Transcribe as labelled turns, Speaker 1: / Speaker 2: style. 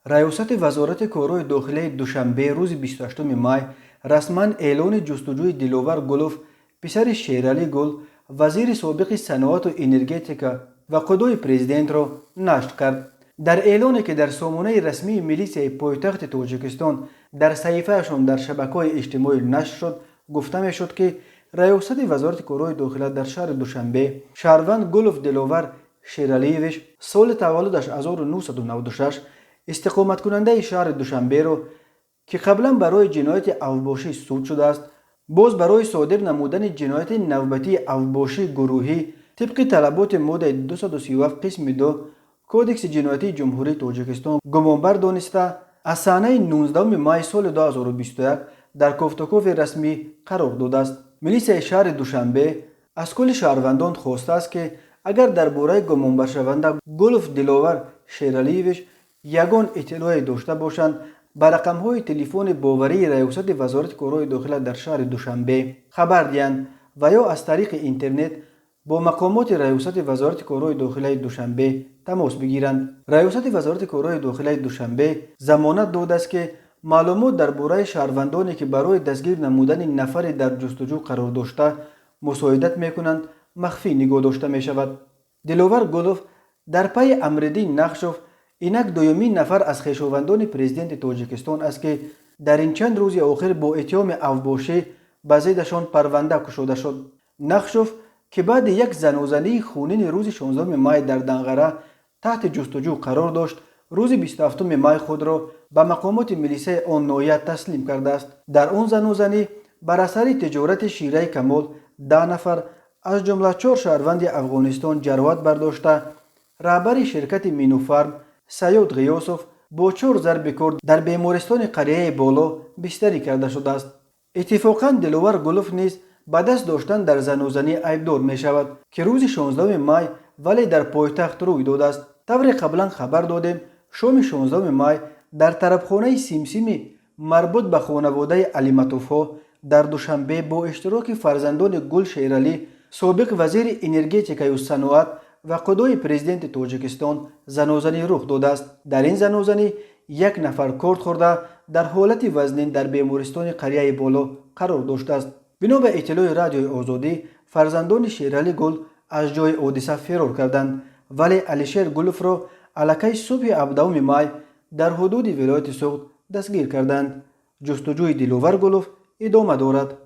Speaker 1: ریاست وزارت کارهای داخلی دوشنبه روز 28 مای رسما اعلان جستجوی دلاور گلوف پسر شیرعلی گل وزیر سابق صنعت و انرژتیکا و قدوی پرزیدنت را نشر کرد. در اعلانی که در سامانه رسمی میلیسیای پایتخت تاجیکستان در صحیفه‌شان در شبکه‌های اجتماعی نشر شد، گفته می‌شد که ریاست وزارت کارهای داخلی در شهر دوشنبه شهروند گلوف دلاور شیرعلیویچ سال تولدش 1996 استقامت کننده شهر دوشنبه را که قبلا برای جنایت اوباشی سود شده است، باز برای صادر نمودن جنایت نوبتی اوباشی گروهی طبق طلبات ماده 237 قسم 2 کودکس جنایتی جمهوری تاجیکستان گمانبر دانسته از صحنه 19 مای سال 2021 در کوفتکوف رسمی قرار داده است. میلیسیای شهر دوشنبه از کل شهروندان خواسته است که اگر درباره گمانبر شونده گلوف دلاور شیرعلیویچ یگان اطلاعی داشته باشند به رقم‌های تلفن باوری ریاست وزارت کارهای داخلی در شهر دوشنبه خبر دهند و یا از طریق اینترنت با مقامات ریاست وزارت کارهای داخلی دوشنبه تماس بگیرند. ریاست وزارت کارهای داخلی دوشنبه ضمانت داده است که معلومات درباره شهروندانی که برای دستگیر نمودن نفری در جستجو قرار داشته مساعدت میکنند مخفی نگاه داشته می شود. دلاور گلوف در پی امردین نقشوف اینک دومین نفر از خویشاوندان پرزیدنت تاجیکستان است که در این چند روز آخر با اتهام اوباشی به ضدشان پرونده گشوده شد. نقشوف که بعد یک زنوزنی خونین روز 16 مای در دنغره تحت جستجو قرار داشت، روز 27 مای خود را به مقامات میلیسیای آن ناحیه تسلیم کرده است. در آن زنوزنی بر اثر تجارت شیره کمال 10 نفر از جمله 4 شهروند افغانستان جراحت برداشته، رهبر شرکت مینوفارم سیاد غیاسوف با 4 ضرب کار در بیمارستان قریه بالا بستری کرده شده است. اتفاقا دلاور گلوف نیز به دست داشتن در زنوزنی عیبدار می شود که روز 16 مای ولی در پایتخت روی داده است. طور قبلا خبر دادیم شام 16 مای در طربخانه سیمسیمی مربوط به خانواده علی مطوف‌ها در دوشنبه با اشتراک فرزندان گل شیرعلی سابق وزیر انرژتیکا و صنعت و قدوی پرزیدنت تاجیکستان زنوزنی رخ داده است. در این زنوزنی یک نفر کارد خورده در حالت وزنین در بیمارستان قریه بالا قرار داشته است. بنا به اطلاع رادیوی آزادی فرزندان شیرعلی گل از جای حادثه فرار کردند ولی علیشیر گلوف را الکی صبح 17 مای در حدود ولایت سوخت دستگیر کردند. جستجوی دلاور گلوف ادامه دارد.